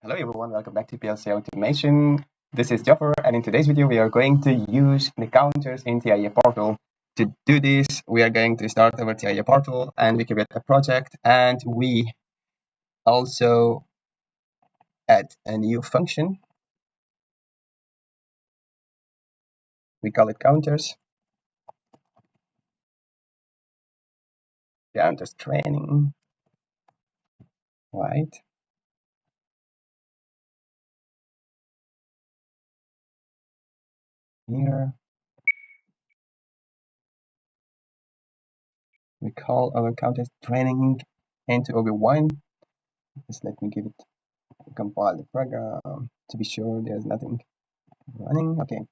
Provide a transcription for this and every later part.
Hello everyone, welcome back to PLC-Automation. This is Jaffer, and in today's video we are going to use the counters in TIA Portal. To do this, we are going to start our TIA Portal and we create a project, and we also add a new function. We call it counters training, right? Here we call our counters training into OB1. Just let me give it compile the program to be sure there's nothing running. Okay,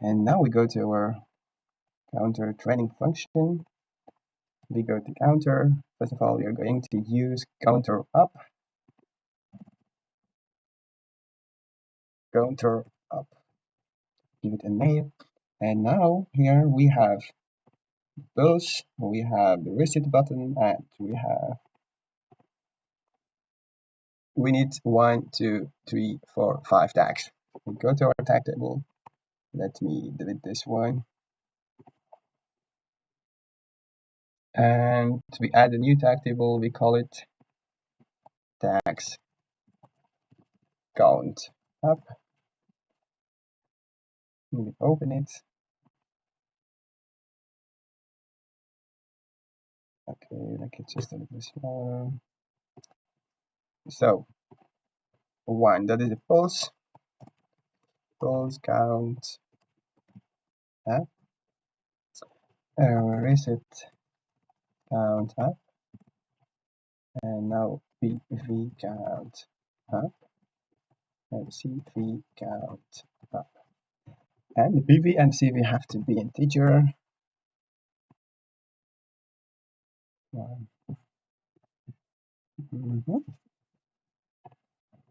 and now we go to our counter training function. We go to counter. First of all, we are going to use counter up, give it a name. And now here we have Puls, we have the reset button, and we need 1, 2, 3, 4, 5 tags. We go to our tag table. Let me delete this one. And we add a new tag table. We call it tags count up. We open it. Okay, make it just a little smaller. So 1, that is the pulse count up, reset count up, and now PV count up, and CV count up. And the PV and CV have to be integer.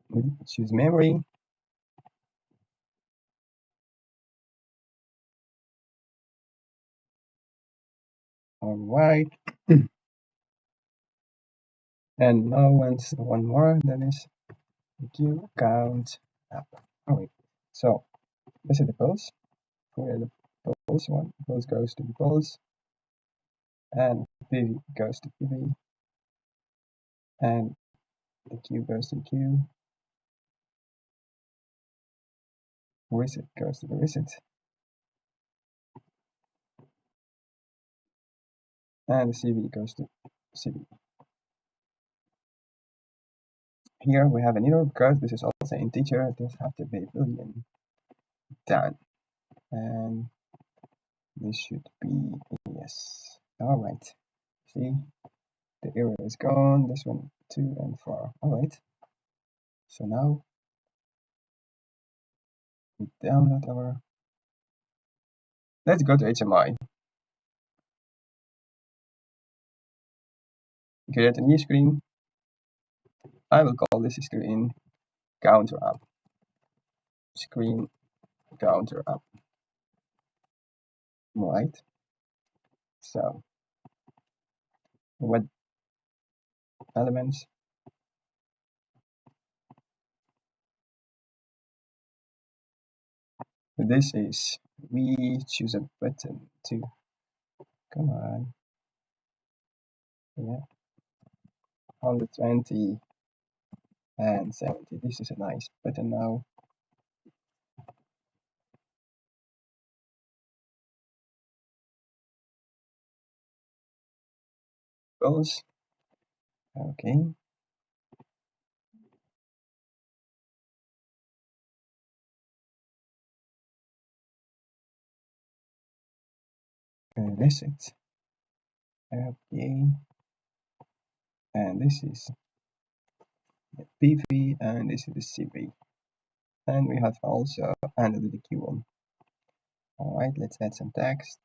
We choose memory. All right. And now one more, that is the Q count up. All right. So this is the pulse. Where the pulse one, pulse goes to the pulse, and PV goes to PV, and the Q goes to the Q. Reset goes to the reset, and the CV goes to CV. Here we have an error because this is also integer. This have to be boolean done, and this should be yes. All right. See, the error is gone. This one 2 and 4. All right. So now we download our. Let's go to HMI. Create a new screen. I will call this screen counter up. Screen counter up. Right. So what elements? This is we choose a button to come on. Yeah. 120 and 70. This is a nice button now. Goes. Okay. Reset. Okay. And this is the PV and this is the CV. And we have also added the Q1. Alright, let's add some text.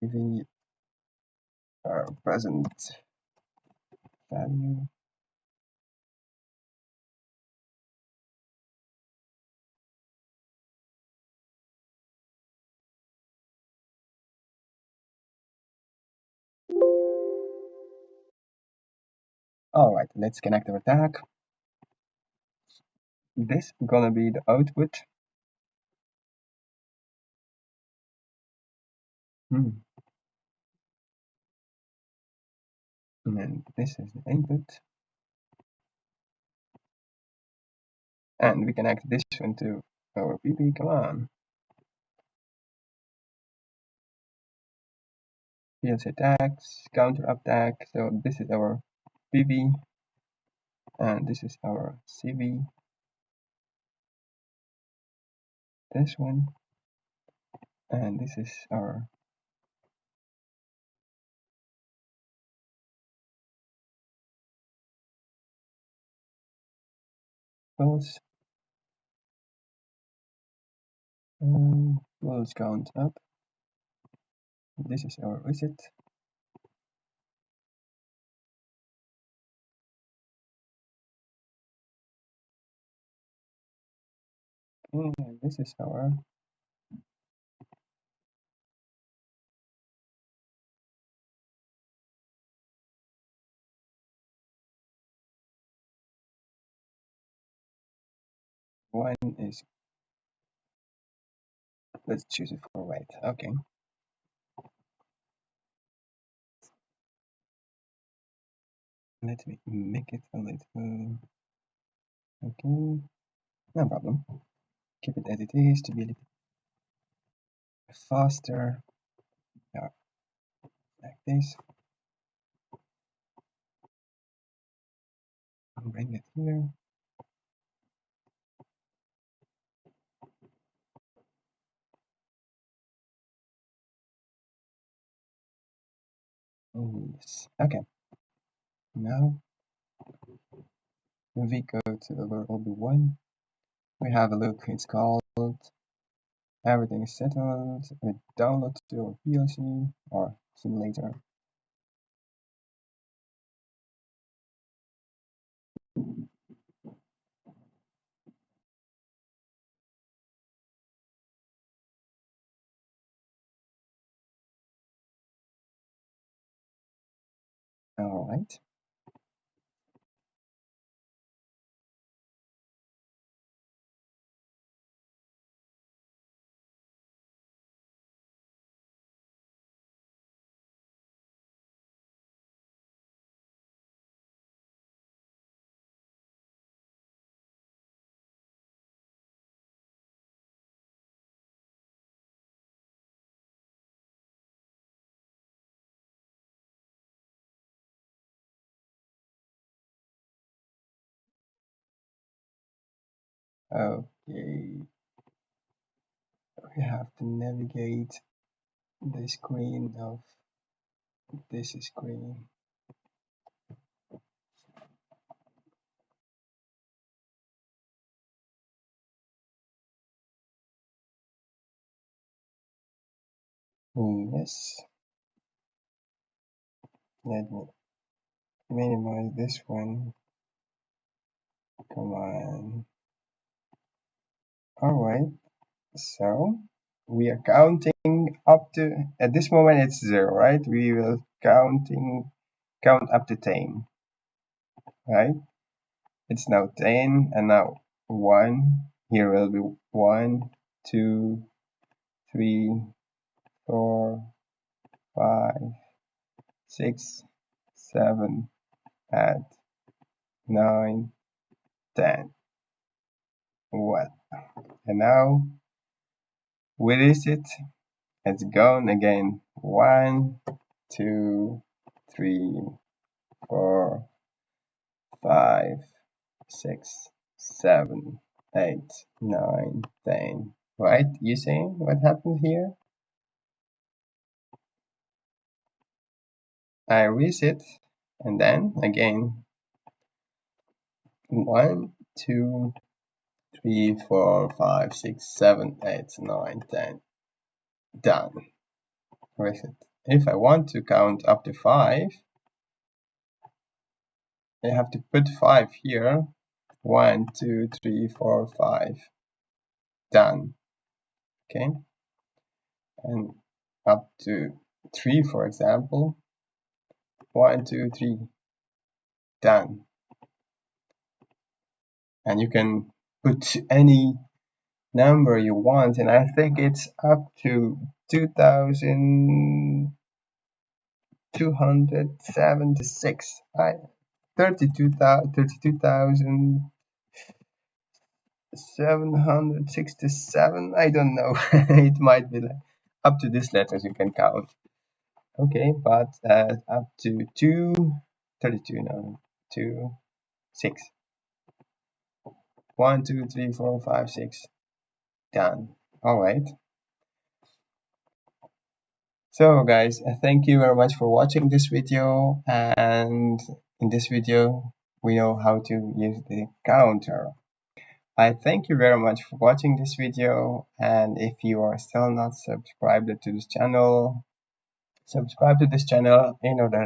PV present value. Alright, let's connect our tag. This gonna be the output. And this is the input. And we connect this one to our PP. Come on. PLC tags, counter up tag. So this is our PV, and this is our CV. This one, and this is our Puls. Puls count up. This is our reset. And this is our one is, let's choose it for white. Okay. Let me make it a little, okay, no problem. Keep it as it is to be a little faster. Yeah, like this. And bring it here. Yes. Okay. Now we go to our OB1. We have a look. It's called Everything is Settled. We download to our PLC or simulator. All right. Okay. We have to navigate the screen of this screen. Yes. Let me minimize this one. Come on. All right. So we are counting up to, at this moment it's 0, right? We will count up to 10, right? It's now 10, and now 1. Here will be 1, 2, 3, 4, 5, 6, 7, 8, 9, 10. Well, and now where is it? It's gone again. 1, 2, 3, 4, 5, 6, 7, 8, 9, 10. Right? You see what happened here? I reset, and then again 1, 2, 3, 4, 5, 6, 7, 8, 9, 10. Done. Reset. If I want to count up to 5, I have to put 5 here. 1, 2, 3, 4, 5. Done. Okay. And up to 3, for example. 1, 2, 3. done. And you can put any number you want, and I think it's up to 2,276. 32,767. I don't know. It might be like up to this letters you can count. Okay, but up to 232 now. 2, 6. 1, 2, 3, 4, 5, 6. Done. All right. So guys, thank you very much for watching this video, and in this video we know how to use the counter. I thank you very much for watching this video, and if you are still not subscribed to this channel, subscribe to this channel in order